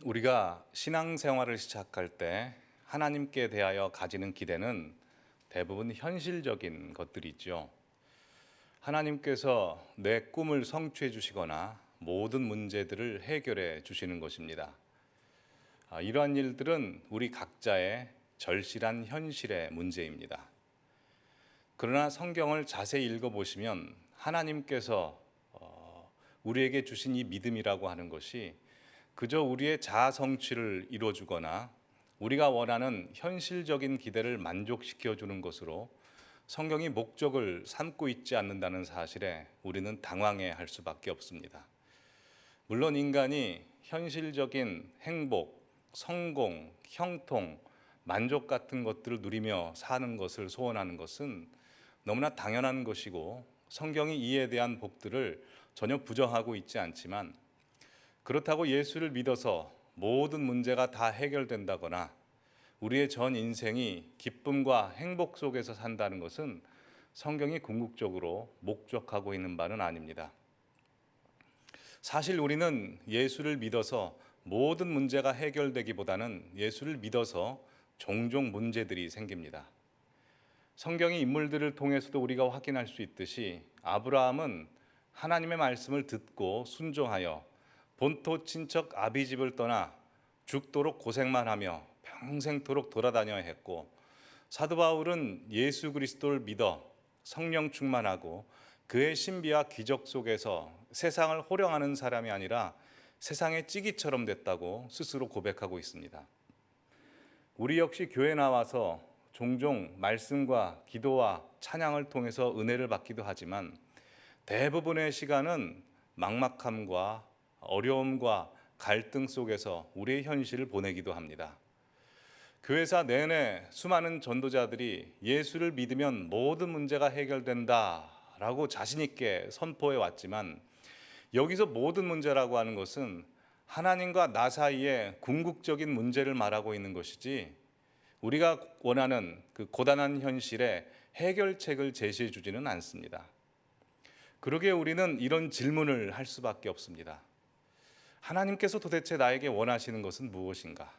우리가 신앙생활을 시작할 때 하나님께 대하여 가지는 기대는 대부분 현실적인 것들이죠. 하나님께서 내 꿈을 성취해 주시거나 모든 문제들을 해결해 주시는 것입니다. 이러한 일들은 우리 각자의 절실한 현실의 문제입니다. 그러나 성경을 자세히 읽어보시면 하나님께서 우리에게 주신 이 믿음이라고 하는 것이 그저 우리의 자아 성취를 이루어주거나 우리가 원하는 현실적인 기대를 만족시켜 주는 것으로 성경이 목적을 삼고 있지 않는다는 사실에 우리는 당황해 할 수밖에 없습니다. 물론 인간이 현실적인 행복, 성공, 형통, 만족 같은 것들을 누리며 사는 것을 소원하는 것은 너무나 당연한 것이고 성경이 이에 대한 복들을 전혀 부정하고 있지 않지만, 그렇다고 예수를 믿어서 모든 문제가 다 해결된다거나 우리의 전 인생이 기쁨과 행복 속에서 산다는 것은 성경이 궁극적으로 목적하고 있는 바는 아닙니다. 사실 우리는 예수를 믿어서 모든 문제가 해결되기보다는 예수를 믿어서 종종 문제들이 생깁니다. 성경의 인물들을 통해서도 우리가 확인할 수 있듯이 아브라함은 하나님의 말씀을 듣고 순종하여 본토 친척 아비집을 떠나 죽도록 고생만 하며 평생토록 돌아다녀야 했고, 사도 바울은 예수 그리스도를 믿어 성령 충만하고 그의 신비와 기적 속에서 세상을 호령하는 사람이 아니라 세상의 찌기처럼 됐다고 스스로 고백하고 있습니다. 우리 역시 교회 나와서 종종 말씀과 기도와 찬양을 통해서 은혜를 받기도 하지만 대부분의 시간은 막막함과 어려움과 갈등 속에서 우리의 현실을 보내기도 합니다. 교회사 내내 수많은 전도자들이 예수를 믿으면 모든 문제가 해결된다라고 자신 있게 선포해 왔지만, 여기서 모든 문제라고 하는 것은 하나님과 나 사이의 궁극적인 문제를 말하고 있는 것이지 우리가 원하는 그 고단한 현실의 해결책을 제시해 주지는 않습니다. 그러기에 우리는 이런 질문을 할 수밖에 없습니다. 하나님께서 도대체 나에게 원하시는 것은 무엇인가?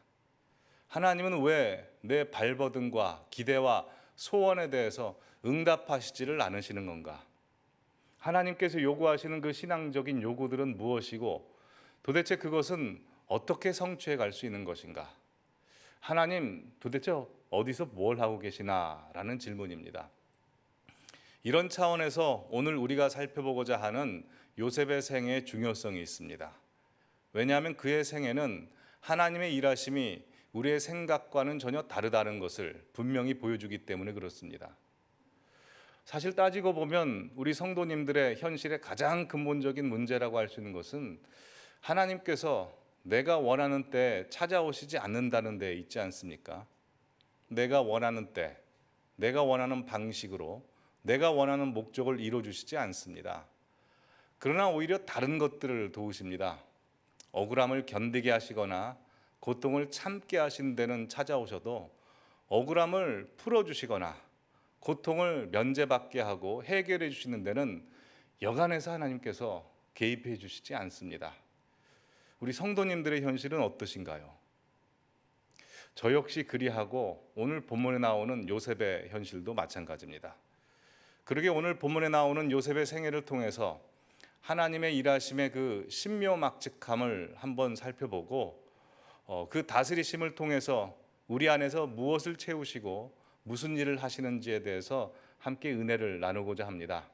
하나님은 왜 내 발버둥과 기대와 소원에 대해서 응답하시지를 않으시는 건가? 하나님께서 요구하시는 그 신앙적인 요구들은 무엇이고 도대체 그것은 어떻게 성취해 갈 수 있는 것인가? 하나님 도대체 어디서 뭘 하고 계시나? 라는 질문입니다. 이런 차원에서 오늘 우리가 살펴보고자 하는 요셉의 생애의 중요성이 있습니다. 왜냐하면 그의 생애는 하나님의 일하심이 우리의 생각과는 전혀 다르다는 것을 분명히 보여주기 때문에 그렇습니다. 사실 따지고 보면 우리 성도님들의 현실의 가장 근본적인 문제라고 할 수 있는 것은 하나님께서 내가 원하는 때 찾아오시지 않는다는 데 있지 않습니까? 내가 원하는 때, 내가 원하는 방식으로, 내가 원하는 목적을 이루어주시지 않습니다. 그러나 오히려 다른 것들을 도우십니다. 억울함을 견디게 하시거나 고통을 참게 하신 데는 찾아오셔도 억울함을 풀어주시거나 고통을 면제받게 하고 해결해 주시는 데는 여간해서 하나님께서 개입해 주시지 않습니다. 우리 성도님들의 현실은 어떠신가요? 저 역시 그리하고 오늘 본문에 나오는 요셉의 현실도 마찬가지입니다. 그러게 오늘 본문에 나오는 요셉의 생애를 통해서 하나님의 일하심의 그 신묘막측함을 한번 살펴보고 그 다스리심을 통해서 우리 안에서 무엇을 채우시고 무슨 일을 하시는지에 대해서 함께 은혜를 나누고자 합니다.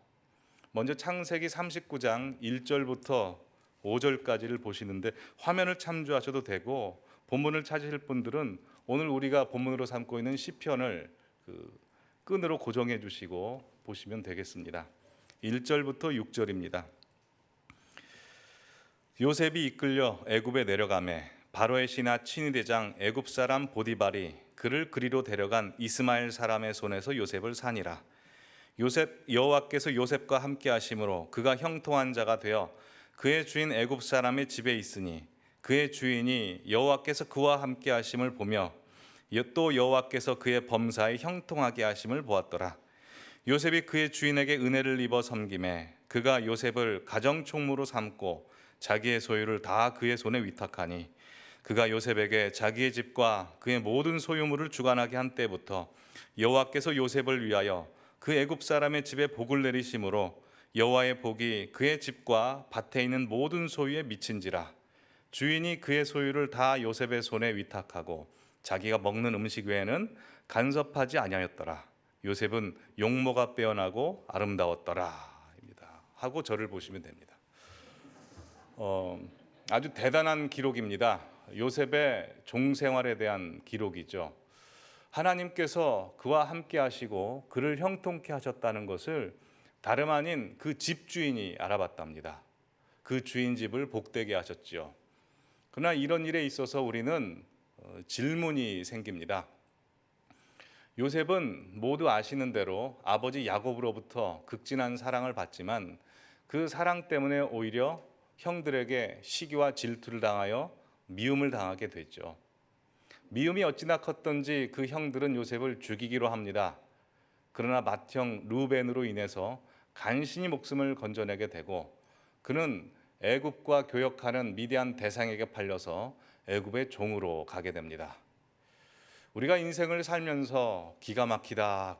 먼저 창세기 39장 1절부터 5절까지를 보시는데 화면을 참조하셔도 되고 본문을 찾으실 분들은 오늘 우리가 본문으로 삼고 있는 시편을 끈으로 고정해 주시고 보시면 되겠습니다. 1절부터 6절입니다. 요셉이 이끌려 애굽에 내려가매 바로의 신하 친위대장 애굽 사람 보디발이 그를 그리로 데려간 이스마엘 사람의 손에서 요셉을 산이라. 여호와께서 요셉과 함께 하심으로 그가 형통한 자가 되어 그의 주인 애굽 사람의 집에 있으니 그의 주인이 여호와께서 그와 함께 하심을 보며 또 여호와께서 그의 범사에 형통하게 하심을 보았더라. 요셉이 그의 주인에게 은혜를 입어 섬김에 그가 요셉을 가정총무로 삼고 자기의 소유를 다 그의 손에 위탁하니 그가 요셉에게 자기의 집과 그의 모든 소유물을 주관하게 한 때부터 여호와께서 요셉을 위하여 그 애굽 사람의 집에 복을 내리심으로 여호와의 복이 그의 집과 밭에 있는 모든 소유에 미친지라. 주인이 그의 소유를 다 요셉의 손에 위탁하고 자기가 먹는 음식 외에는 간섭하지 아니하였더라. 요셉은 용모가 빼어나고 아름다웠더라입니다. 하고 저를 보시면 됩니다. 아주 대단한 기록입니다. 요셉의 종생활에 대한 기록이죠. 하나님께서 그와 함께 하시고 그를 형통케 하셨다는 것을 다름 아닌 그 집주인이 알아봤답니다. 그 주인 집을 복되게 하셨지요. 그러나 이런 일에 있어서 우리는 질문이 생깁니다. 요셉은 모두 아시는 대로 아버지 야곱으로부터 극진한 사랑을 받지만 그 사랑 때문에 오히려 형들에게 시기와 질투를 당하여 미움을 당하게 됐죠. 미움이 어찌나 컸던지 그 형들은 요셉을 죽이기로 합니다. 그러나 맏형 루벤으로 인해서 간신히 목숨을 건져내게 되고 그는 애굽과 교역하는 미디안 대상에게 팔려서 애굽의 종으로 가게 됩니다. 우리가 인생을 살면서 기가 막히다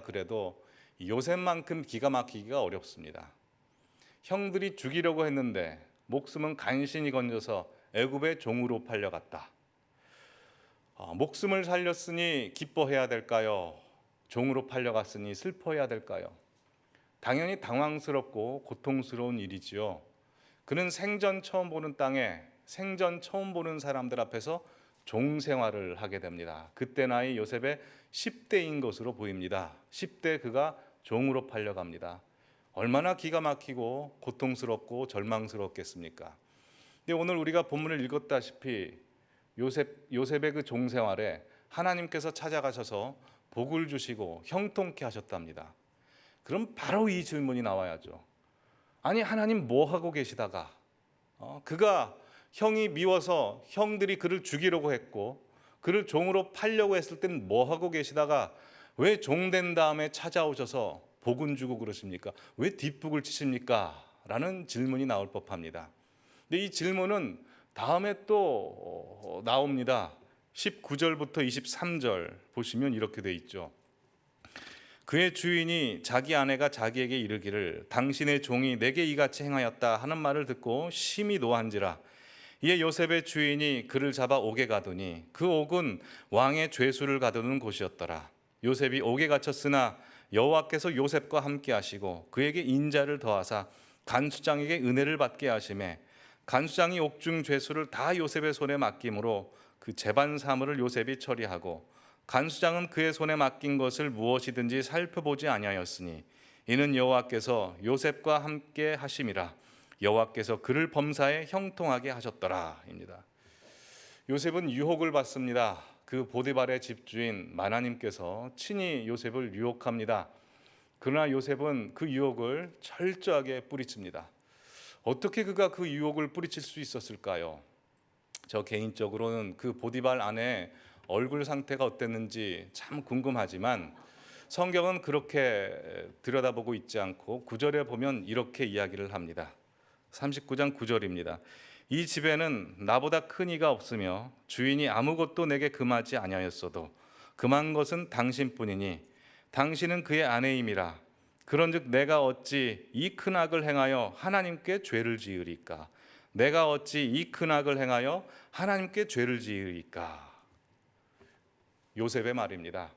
그래도 요셉만큼 기가 막히기가 어렵습니다. 형들이 죽이려고 했는데 목숨은 간신히 건져서 애굽의 종으로 팔려갔다. 목숨을 살렸으니 기뻐해야 될까요? 종으로 팔려갔으니 슬퍼해야 될까요? 당연히 당황스럽고 고통스러운 일이지요. 그는 생전 처음 보는 땅에 생전 처음 보는 사람들 앞에서 종 생활을 하게 됩니다. 그때 나이 요셉의 10대인 것으로 보입니다. 10대 그가 종으로 팔려갑니다. 얼마나 기가 막히고 고통스럽고 절망스럽겠습니까? 근데 오늘 우리가 본문을 읽었다시피 요셉의 그 종 생활에 하나님께서 찾아가셔서 복을 주시고 형통케 하셨답니다. 그럼 바로 이 질문이 나와야죠. 아니 하나님 뭐 하고 계시다가 그가 형이 미워서 형들이 그를 죽이려고 했고 그를 종으로 팔려고 했을 땐 뭐 하고 계시다가 왜 종된 다음에 찾아오셔서 복은 주고 그러십니까? 왜 뒷북을 치십니까? 라는 질문이 나올 법합니다. 근데 이 질문은 다음에 또 나옵니다. 19절부터 23절 보시면 이렇게 돼 있죠. 그의 주인이 자기 아내가 자기에게 이르기를 당신의 종이 내게 이같이 행하였다 하는 말을 듣고 심히 노한지라. 이에 요셉의 주인이 그를 잡아 옥에 가두니 그 옥은 왕의 죄수를 가두는 곳이었더라. 요셉이 옥에 갇혔으나 여호와께서 요셉과 함께 하시고 그에게 인자를 더하사 간수장에게 은혜를 받게 하시매 간수장이 옥중 죄수를 다 요셉의 손에 맡김으로 그 재반 사물을 요셉이 처리하고 간수장은 그의 손에 맡긴 것을 무엇이든지 살펴보지 아니하였으니 이는 여호와께서 요셉과 함께 하심이라. 여호와께서 그를 범사에 형통하게 하셨더라입니다. 요셉은 유혹을 받습니다. 그 보디발의 집주인 마나님께서 친히 요셉을 유혹합니다. 그러나 요셉은 그 유혹을 철저하게 뿌리칩니다. 어떻게 그가 그 유혹을 뿌리칠 수 있었을까요? 저 개인적으로는 그 보디발 아내의 얼굴 상태가 어땠는지 참 궁금하지만 성경은 그렇게 들여다보고 있지 않고 9절에 보면 이렇게 이야기를 합니다. 39장 9절입니다. 이 집에는 나보다 큰 이가 없으며 주인이 아무것도 내게 금하지 아니하였어도 금한 것은 당신뿐이니 당신은 그의 아내임이라. 그런즉 내가 어찌 이 큰 악을 행하여 하나님께 죄를 지으리까? 내가 어찌 이 큰 악을 행하여 하나님께 죄를 지으리까? 요셉의 말입니다.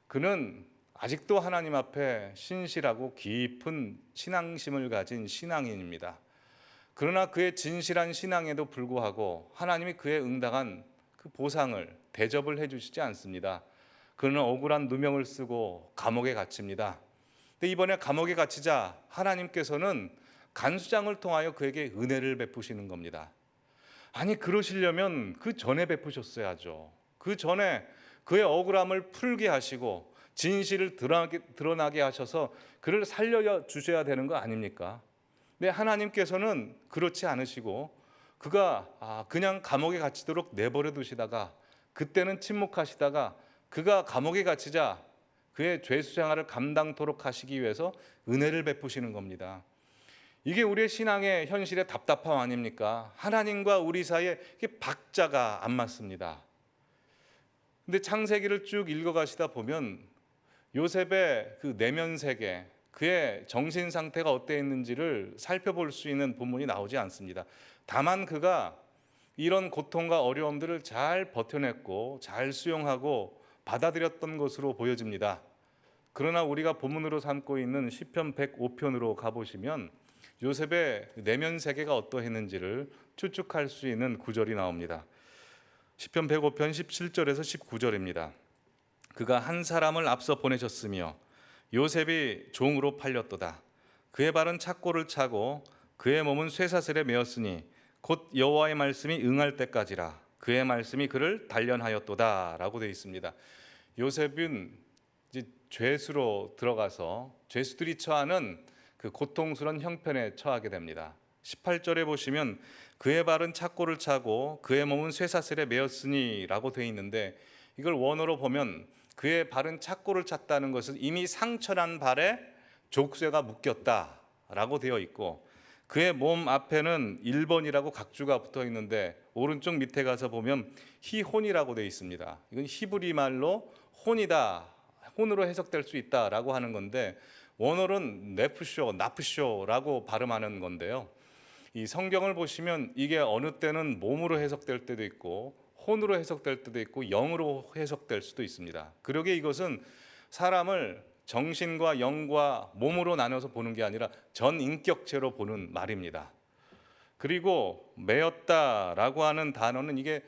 그는 아직도 하나님 앞에 신실하고 깊은 신앙심을 가진 신앙인입니다. 그러나 그의 진실한 신앙에도 불구하고 하나님이 그에 응당한 그 보상을 대접을 해주시지 않습니다. 그는 억울한 누명을 쓰고 감옥에 갇힙니다. 근데 이번에 감옥에 갇히자 하나님께서는 간수장을 통하여 그에게 은혜를 베푸시는 겁니다. 아니 그러시려면 그 전에 베푸셨어야죠. 그 전에 그의 억울함을 풀게 하시고 진실을 드러나게 하셔서 그를 살려주셔야 되는 거 아닙니까? 근데 하나님께서는 그렇지 않으시고 그가 그냥 감옥에 갇히도록 내버려 두시다가 그때는 침묵하시다가 그가 감옥에 갇히자 그의 죄수생활을 감당토록 하시기 위해서 은혜를 베푸시는 겁니다. 이게 우리의 신앙의 현실의 답답함 아닙니까? 하나님과 우리 사이에 이게 박자가 안 맞습니다. 근데 창세기를 쭉 읽어가시다 보면 요셉의 그 내면 세계, 그의 정신 상태가 어땠는지를 살펴볼 수 있는 부분이 나오지 않습니다. 다만 그가 이런 고통과 어려움들을 잘 버텨냈고 잘 수용하고 받아들였던 것으로 보여집니다. 그러나 우리가 본문으로 삼고 있는 시편 105편으로 가보시면 요셉의 내면 세계가 어떠했는지를 추측할 수 있는 구절이 나옵니다. 시편 105편 17절에서 19절입니다. 그가 한 사람을 앞서 보내셨으며 요셉이 종으로 팔렸도다. 그의 발은 착고를 차고 그의 몸은 쇠사슬에 매었으니 곧 여호와의 말씀이 응할 때까지라. 그의 말씀이 그를 단련하였도다 라고 되어 있습니다. 요셉은 이제 죄수로 들어가서 죄수들이 처하는 그 고통스러운 형편에 처하게 됩니다. 18절에 보시면 그의 발은 착고를 차고 그의 몸은 쇠사슬에 매었으니 라고 되어 있는데, 이걸 원어로 보면 그의 발은 착고를 찼다는 것은 이미 상처난 발에 족쇄가 묶였다 라고 되어 있고, 그의 몸 앞에는 1번이라고 각주가 붙어 있는데 오른쪽 밑에 가서 보면 희혼이라고 되어 있습니다. 이건 히브리 말로 혼이다, 혼으로 해석될 수 있다라고 하는 건데, 원어는 네프쇼, 나프쇼라고 발음하는 건데요. 이 성경을 보시면 이게 어느 때는 몸으로 해석될 때도 있고 혼으로 해석될 때도 있고 영으로 해석될 수도 있습니다. 그러기에 이것은 사람을 정신과 영과 몸으로 나눠서 보는 게 아니라 전인격체로 보는 말입니다. 그리고 매었다라고 하는 단어는 이게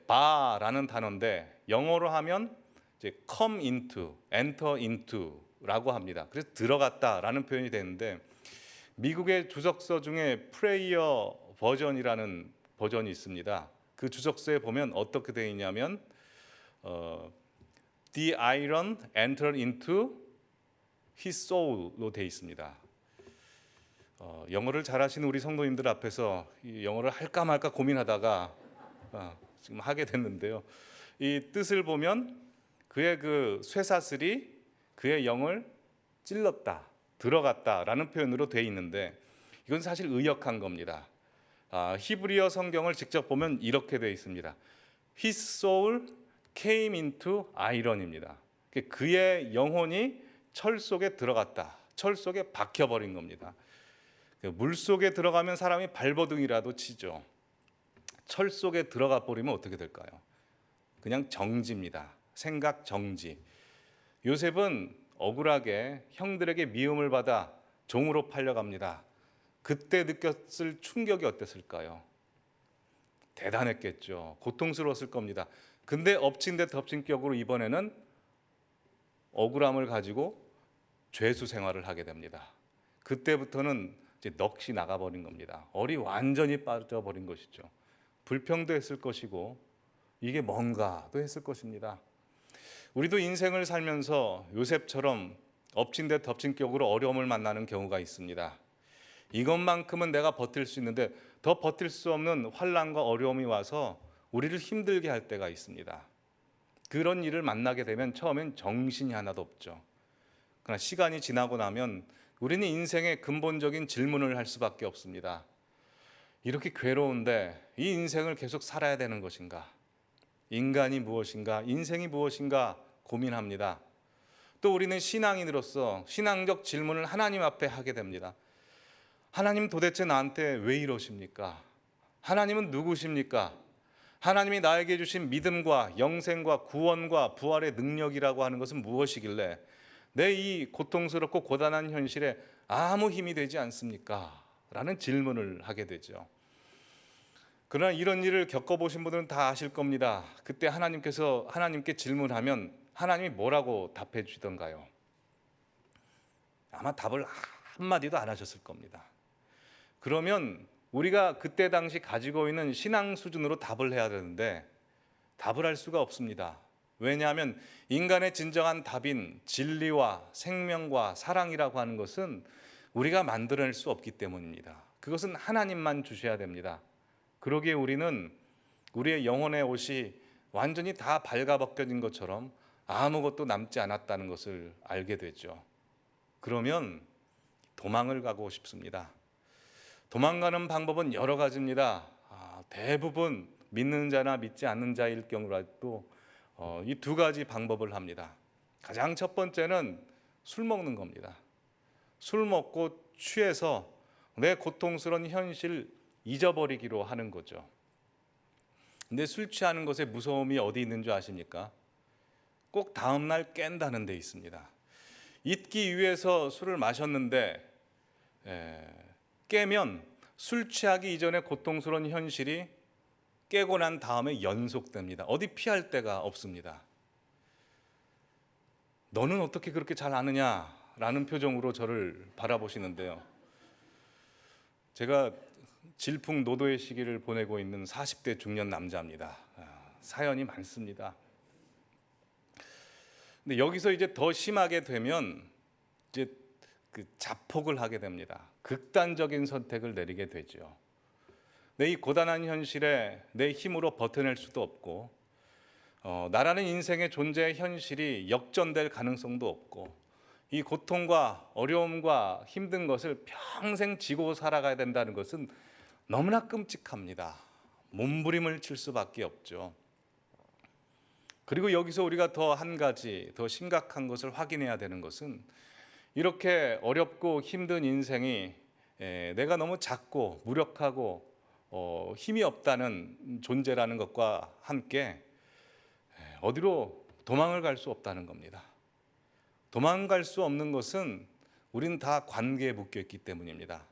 바라는 단어인데 영어로 하면 이제 come into, enter into라고 합니다. 그래서 들어갔다라는 표현이 되는데, 미국의 주석서 중에 프레이어 버전이라는 버전이 있습니다. 그 주석서에 보면 어떻게 되어 있냐면 The iron entered into his soul로 되어 있습니다. 영어를 잘하시는 우리 성도님들 앞에서 이 영어를 할까 말까 고민하다가 지금 하게 됐는데요. 이 뜻을 보면 그의 그 쇠사슬이 그의 영을 찔렀다, 들어갔다라는 표현으로 되어 있는데, 이건 사실 의역한 겁니다. 히브리어 성경을 직접 보면 이렇게 되어 있습니다. His soul came into iron입니다. 그의 영혼이 철 속에 들어갔다, 철 속에 박혀버린 겁니다. 물 속에 들어가면 사람이 발버둥이라도 치죠. 철 속에 들어가 버리면 어떻게 될까요? 그냥 정지입니다. 생각 정지. 요셉은 억울하게 형들에게 미움을 받아 종으로 팔려갑니다. 그때 느꼈을 충격이 어땠을까요? 대단했겠죠. 고통스러웠을 겁니다. 근데 엎친 데 덮친 격으로 이번에는 억울함을 가지고 죄수 생활을 하게 됩니다. 그때부터는 이제 넋이 나가버린 겁니다. 얼이 완전히 빠져버린 것이죠. 불평도 했을 것이고 이게 뭔가도 했을 것입니다. 우리도 인생을 살면서 요셉처럼 엎친 데 덮친 격으로 어려움을 만나는 경우가 있습니다. 이것만큼은 내가 버틸 수 있는데 더 버틸 수 없는 환난과 어려움이 와서 우리를 힘들게 할 때가 있습니다. 그런 일을 만나게 되면 처음엔 정신이 하나도 없죠. 그러나 시간이 지나고 나면 우리는 인생의 근본적인 질문을 할 수밖에 없습니다. 이렇게 괴로운데 이 인생을 계속 살아야 되는 것인가? 인간이 무엇인가? 인생이 무엇인가? 고민합니다. 또 우리는 신앙인으로서 신앙적 질문을 하나님 앞에 하게 됩니다. 하나님 도대체 나한테 왜 이러십니까? 하나님은 누구십니까? 하나님이 나에게 주신 믿음과 영생과 구원과 부활의 능력이라고 하는 것은 무엇이길래 내 이 고통스럽고 고단한 현실에 아무 힘이 되지 않습니까? 라는 질문을 하게 되죠. 그러나 이런 일을 겪어보신 분들은 다 아실 겁니다. 그때 하나님께 질문하면 하나님이 뭐라고 답해 주시던가요? 아마 답을 한마디도 안 하셨을 겁니다. 그러면 우리가 그때 당시 가지고 있는 신앙 수준으로 답을 해야 되는데 답을 할 수가 없습니다. 왜냐하면 인간의 진정한 답인 진리와 생명과 사랑이라고 하는 것은 우리가 만들어낼 수 없기 때문입니다. 그것은 하나님만 주셔야 됩니다. 그러기에 우리는 우리의 영혼의 옷이 완전히 다 발가벗겨진 것처럼 아무것도 남지 않았다는 것을 알게 되죠. 그러면 도망을 가고 싶습니다. 도망가는 방법은 여러 가지입니다. 대부분 믿는 자나 믿지 않는 자일 경우라도 이 두 가지 방법을 합니다. 가장 첫 번째는 술 먹는 겁니다. 술 먹고 취해서 내 고통스러운 현실 잊어버리기로 하는 거죠. 근데 술 취하는 것의 무서움이 어디 있는 줄 아십니까? 꼭 다음 날 깬다는 데 있습니다. 잊기 위해서 술을 마셨는데 깨면 술 취하기 이전에 고통스러운 현실이 깨고 난 다음에 연속됩니다. 어디 피할 데가 없습니다. 너는 어떻게 그렇게 잘 아느냐? 라는 표정으로 저를 바라보시는데요. 제가 질풍노도의 시기를 보내고 있는 40대 중년 남자입니다. 사연이 많습니다. 근데 여기서 이제 더 심하게 되면 이제 그 자폭을 하게 됩니다. 극단적인 선택을 내리게 되죠. 내 이 고단한 현실에 내 힘으로 버텨낼 수도 없고, 나라는 인생의 존재의 현실이 역전될 가능성도 없고, 이 고통과 어려움과 힘든 것을 평생 지고 살아가야 된다는 것은 너무나 끔찍합니다. 몸부림을 칠 수밖에 없죠. 그리고 여기서 우리가 더 한 가지 더 심각한 것을 확인해야 되는 것은 이렇게 어렵고 힘든 인생이 내가 너무 작고 무력하고 힘이 없다는 존재라는 것과 함께 어디로 도망을 갈 수 없다는 겁니다. 도망갈 수 없는 것은 우린 다 관계에 묶여 있기 때문입니다.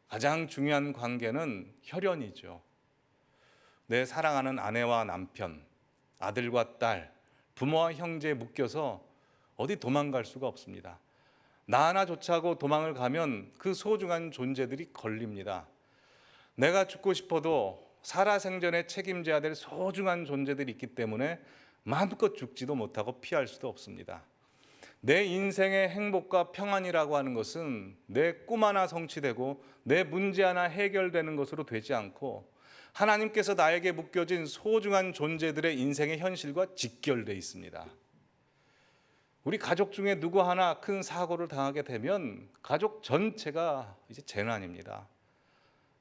가장 중요한 관계는 혈연이죠. 내 사랑하는 아내와 남편, 아들과 딸, 부모와 형제에 묶여서 어디 도망갈 수가 없습니다. 나 하나 조차고 도망을 가면 그 소중한 존재들이 걸립니다. 내가 죽고 싶어도 살아생전에 책임져야 될 소중한 존재들이 있기 때문에 마음껏 죽지도 못하고 피할 수도 없습니다. 내 인생의 행복과 평안이라고 하는 것은 내 꿈 하나 성취되고 내 문제 하나 해결되는 것으로 되지 않고 하나님께서 나에게 묶여진 소중한 존재들의 인생의 현실과 직결되어 있습니다. 우리 가족 중에 누구 하나 큰 사고를 당하게 되면 가족 전체가 이제 재난입니다.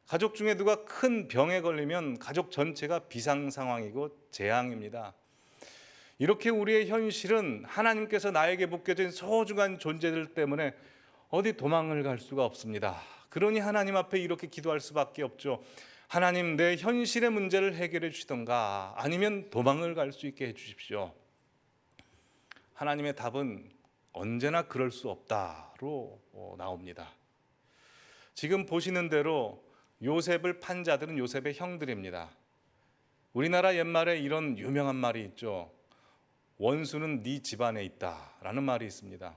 가족 중에 누가 큰 병에 걸리면 가족 전체가 비상 상황이고 재앙입니다. 이렇게 우리의 현실은 하나님께서 나에게 묶여진 소중한 존재들 때문에 어디 도망을 갈 수가 없습니다. 그러니 하나님 앞에 이렇게 기도할 수밖에 없죠. 하나님, 내 현실의 문제를 해결해 주시던가 아니면 도망을 갈 수 있게 해 주십시오. 하나님의 답은 언제나 그럴 수 없다로 나옵니다. 지금 보시는 대로 요셉을 판 자들은 요셉의 형들입니다. 우리나라 옛말에 이런 유명한 말이 있죠. 원수는 네 집안에 있다라는 말이 있습니다.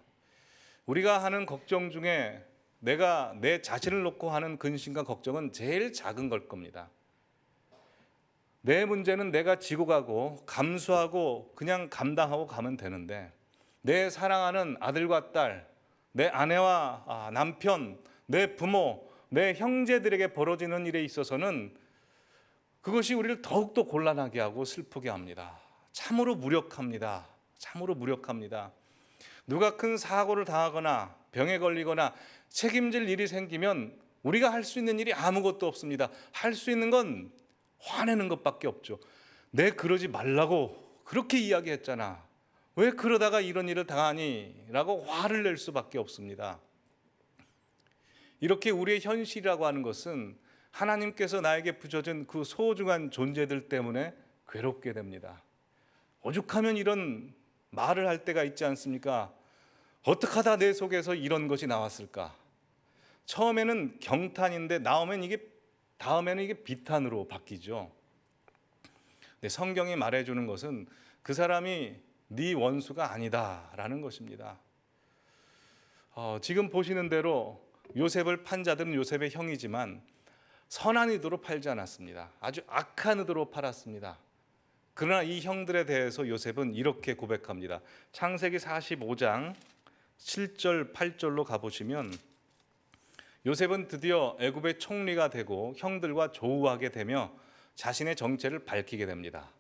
우리가 하는 걱정 중에 내가 내 자신을 놓고 하는 근심과 걱정은 제일 작은 걸 겁니다. 내 문제는 내가 지고 가고 감수하고 그냥 감당하고 가면 되는데 내 사랑하는 아들과 딸, 내 아내와 남편, 내 부모, 내 형제들에게 벌어지는 일에 있어서는 그것이 우리를 더욱더 곤란하게 하고 슬프게 합니다. 참으로 무력합니다. 참으로 무력합니다. 누가 큰 사고를 당하거나 병에 걸리거나 책임질 일이 생기면 우리가 할 수 있는 일이 아무것도 없습니다. 할 수 있는 건 화내는 것밖에 없죠. 내 그러지 말라고 그렇게 이야기했잖아. 왜 그러다가 이런 일을 당하니? 라고 화를 낼 수밖에 없습니다. 이렇게 우리의 현실이라고 하는 것은 하나님께서 나에게 부여준 그 소중한 존재들 때문에 괴롭게 됩니다. 오죽하면 이런 말을 할 때가 있지 않습니까? 어떻게 하다 내 속에서 이런 것이 나왔을까? 처음에는 경탄인데 다음에는 이게 비탄으로 바뀌죠. 근데 성경이 말해주는 것은 그 사람이 네 원수가 아니다라는 것입니다. 지금 보시는 대로 요셉을 판 자들은 요셉의 형이지만 선한 의도로 팔지 않았습니다. 아주 악한 의도로 팔았습니다. 그러나 이 형들에 대해서 요셉은 이렇게 고백합니다. 창세기 45장 7절 8절로 가보시면 요셉은 드디어 애굽의 총리가 되고 형들과 조우하게 되며 자신의 정체를 밝히게 됩니다.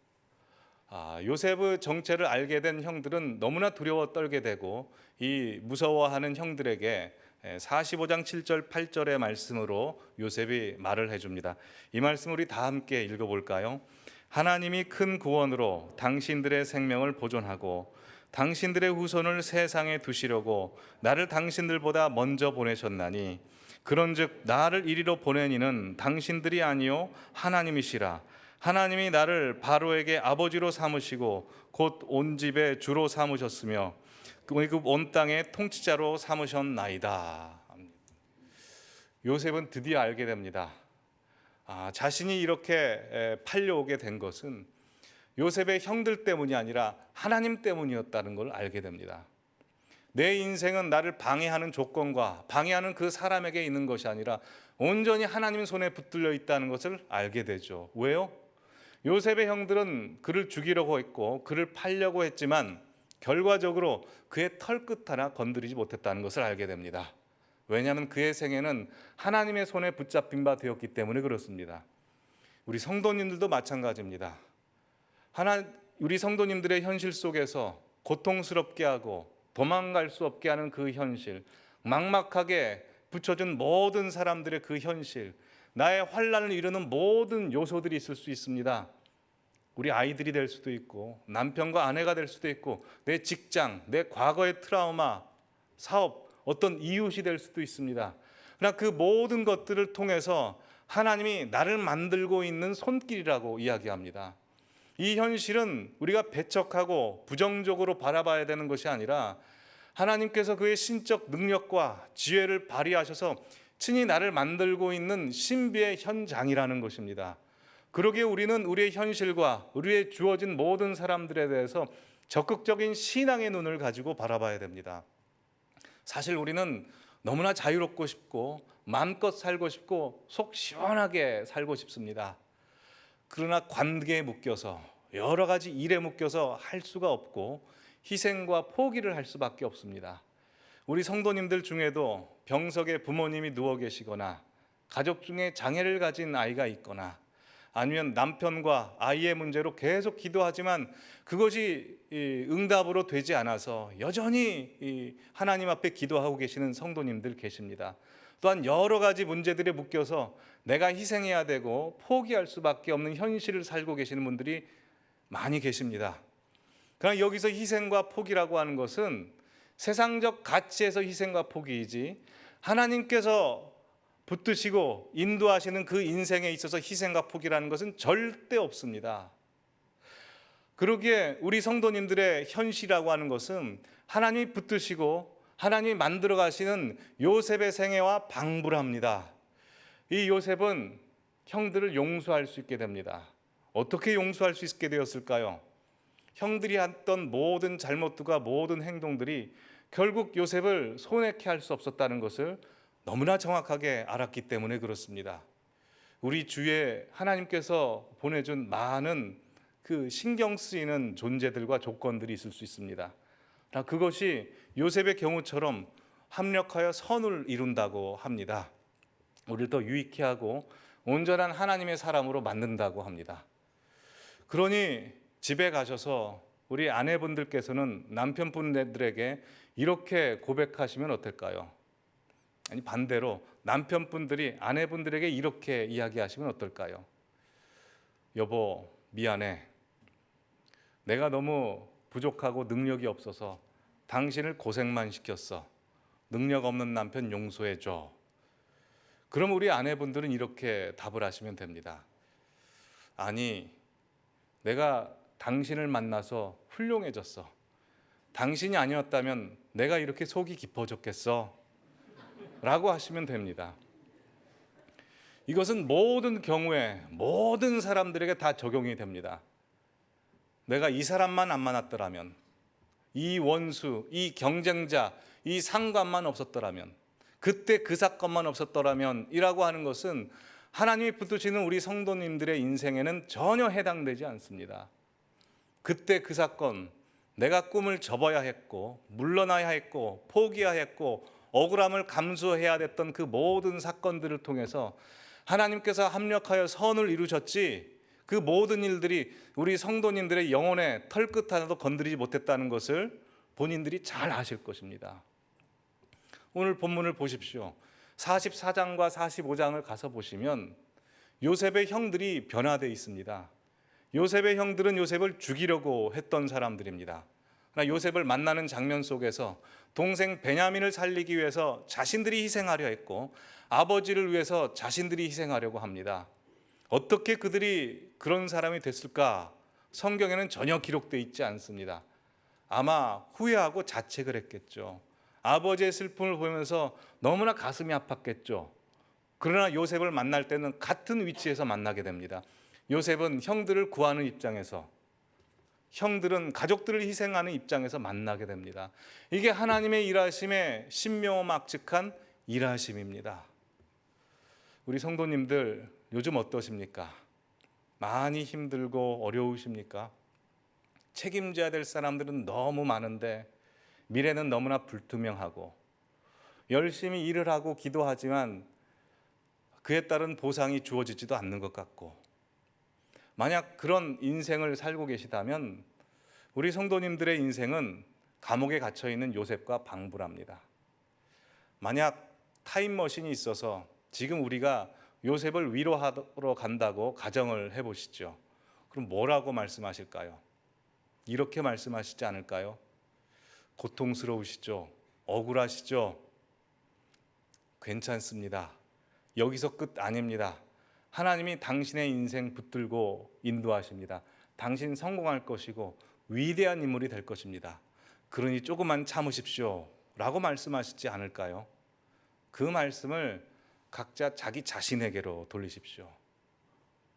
요셉의 정체를 알게 된 형들은 너무나 두려워 떨게 되고 이 무서워하는 형들에게 45장 7절 8절의 말씀으로 요셉이 말을 해줍니다. 이 말씀 우리 다 함께 읽어볼까요? 하나님이 큰 구원으로 당신들의 생명을 보존하고 당신들의 후손을 세상에 두시려고 나를 당신들보다 먼저 보내셨나니 그런즉 나를 이리로 보낸 이는 당신들이 아니요 하나님이시라. 하나님이 나를 바로에게 아버지로 삼으시고 곧 온 집의 주로 삼으셨으며 그 온 땅의 통치자로 삼으셨나이다. 요셉은 드디어 알게 됩니다. 자신이 이렇게 팔려오게 된 것은 요셉의 형들 때문이 아니라 하나님 때문이었다는 걸 알게 됩니다. 내 인생은 나를 방해하는 조건과 방해하는 그 사람에게 있는 것이 아니라 온전히 하나님 손에 붙들려 있다는 것을 알게 되죠. 왜요? 요셉의 형들은 그를 죽이려고 했고 그를 팔려고 했지만 결과적으로 그의 털끝 하나 건드리지 못했다는 것을 알게 됩니다. 왜냐하면 그의 생애는 하나님의 손에 붙잡힌 바 되었기 때문에 그렇습니다. 우리 성도님들도 마찬가지입니다. 우리 성도님들의 현실 속에서 고통스럽게 하고 도망갈 수 없게 하는 그 현실, 막막하게 붙여준 모든 사람들의 그 현실, 나의 환난을 이루는 모든 요소들이 있을 수 있습니다. 우리 아이들이 될 수도 있고 남편과 아내가 될 수도 있고 내 직장, 내 과거의 트라우마, 사업, 어떤 이웃이 될 수도 있습니다. 그러나 그 모든 것들을 통해서 하나님이 나를 만들고 있는 손길이라고 이야기합니다. 이 현실은 우리가 배척하고 부정적으로 바라봐야 되는 것이 아니라 하나님께서 그의 신적 능력과 지혜를 발휘하셔서 친히 나를 만들고 있는 신비의 현장이라는 것입니다. 그러기에 우리는 우리의 현실과 우리의 주어진 모든 사람들에 대해서 적극적인 신앙의 눈을 가지고 바라봐야 됩니다. 사실 우리는 너무나 자유롭고 싶고 마음껏 살고 싶고 속 시원하게 살고 싶습니다. 그러나 관계에 묶여서 여러 가지 일에 묶여서 할 수가 없고 희생과 포기를 할 수밖에 없습니다. 우리 성도님들 중에도 병석에 부모님이 누워 계시거나 가족 중에 장애를 가진 아이가 있거나 아니면 남편과 아이의 문제로 계속 기도하지만 그것이 응답으로 되지 않아서 여전히 하나님 앞에 기도하고 계시는 성도님들 계십니다. 또한 여러 가지 문제들에 묶여서 내가 희생해야 되고 포기할 수밖에 없는 현실을 살고 계시는 분들이 많이 계십니다. 그러나 여기서 희생과 포기라고 하는 것은 세상적 가치에서 희생과 포기이지 하나님께서 붙드시고 인도하시는 그 인생에 있어서 희생과 포기라는 것은 절대 없습니다. 그러기에 우리 성도님들의 현실이라고 하는 것은 하나님이 붙드시고 하나님이 만들어 가시는 요셉의 생애와 방불합니다. 이 요셉은 형들을 용서할 수 있게 됩니다. 어떻게 용서할 수 있게 되었을까요? 형들이 했던 모든 잘못들과 모든 행동들이 결국 요셉을 손해케 할 수 없었다는 것을 너무나 정확하게 알았기 때문에 그렇습니다. 우리 주위에 하나님께서 보내준 많은 그 신경 쓰이는 존재들과 조건들이 있을 수 있습니다. 그것이 요셉의 경우처럼 합력하여 선을 이룬다고 합니다. 우리를 더 유익해 하고 온전한 하나님의 사람으로 만든다고 합니다. 그러니 집에 가셔서 우리 아내분들께서는 남편분들에게 이렇게 고백하시면 어떨까요? 아니 반대로 남편분들이 아내분들에게 이렇게 이야기하시면 어떨까요? 여보 미안해. 내가 너무 부족하고 능력이 없어서 당신을 고생만 시켰어. 능력 없는 남편 용서해줘. 그럼 우리 아내분들은 이렇게 답을 하시면 됩니다. 아니 내가 당신을 만나서 훌륭해졌어. 당신이 아니었다면 내가 이렇게 속이 깊어졌겠어? 라고 하시면 됩니다. 이것은 모든 경우에 모든 사람들에게 다 적용이 됩니다. 내가 이 사람만 안 만났더라면, 이 원수, 이 경쟁자, 이 상관만 없었더라면, 그때 그 사건만 없었더라면 이라고 하는 것은 하나님이 붙드시는 우리 성도님들의 인생에는 전혀 해당되지 않습니다. 그때 그 사건, 내가 꿈을 접어야 했고 물러나야 했고 포기해야 했고 억울함을 감수해야 됐던 그 모든 사건들을 통해서 하나님께서 합력하여 선을 이루셨지 그 모든 일들이 우리 성도님들의 영혼의 털끝 하나도 건드리지 못했다는 것을 본인들이 잘 아실 것입니다. 오늘 본문을 보십시오. 44장과 45장을 가서 보시면 요셉의 형들이 변화되어 있습니다. 요셉의 형들은 요셉을 죽이려고 했던 사람들입니다. 그러나 요셉을 만나는 장면 속에서 동생 베냐민을 살리기 위해서 자신들이 희생하려 했고 아버지를 위해서 자신들이 희생하려고 합니다. 어떻게 그들이 그런 사람이 됐을까? 성경에는 전혀 기록되어 있지 않습니다. 아마 후회하고 자책을 했겠죠. 아버지의 슬픔을 보면서 너무나 가슴이 아팠겠죠. 그러나 요셉을 만날 때는 같은 위치에서 만나게 됩니다. 요셉은 형들을 구하는 입장에서, 형들은 가족들을 희생하는 입장에서 만나게 됩니다. 이게 하나님의 일하심의 신묘막측한 일하심입니다. 우리 성도님들 요즘 어떠십니까? 많이 힘들고 어려우십니까? 책임져야 될 사람들은 너무 많은데 미래는 너무나 불투명하고 열심히 일을 하고 기도하지만 그에 따른 보상이 주어지지도 않는 것 같고, 만약 그런 인생을 살고 계시다면 우리 성도님들의 인생은 감옥에 갇혀 있는 요셉과 방불합니다. 만약 타임머신이 있어서 지금 우리가 요셉을 위로하러 간다고 가정을 해보시죠. 그럼 뭐라고 말씀하실까요? 이렇게 말씀하시지 않을까요? 고통스러우시죠? 억울하시죠? 괜찮습니다. 여기서 끝 아닙니다. 하나님이 당신의 인생 붙들고 인도하십니다. 당신 성공할 것이고 위대한 인물이 될 것입니다. 그러니 조금만 참으십시오 라고 말씀하시지 않을까요? 그 말씀을 각자 자기 자신에게로 돌리십시오.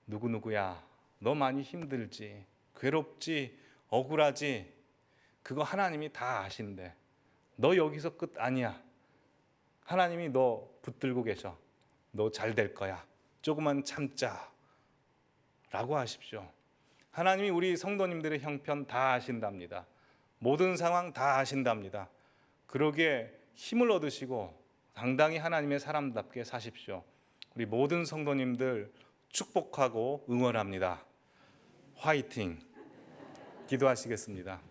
누구누구야, 너 많이 힘들지, 괴롭지, 억울하지, 그거 하나님이 다 아신대. 너 여기서 끝 아니야. 하나님이 너 붙들고 계셔. 너 잘 될 거야. 조금만 참자 라고 하십시오. 하나님이 우리 성도님들의 형편 다 아신답니다. 모든 상황 다 아신답니다. 그러기에 힘을 얻으시고 당당히 하나님의 사람답게 사십시오. 우리 모든 성도님들 축복하고 응원합니다. 화이팅! 기도하시겠습니다.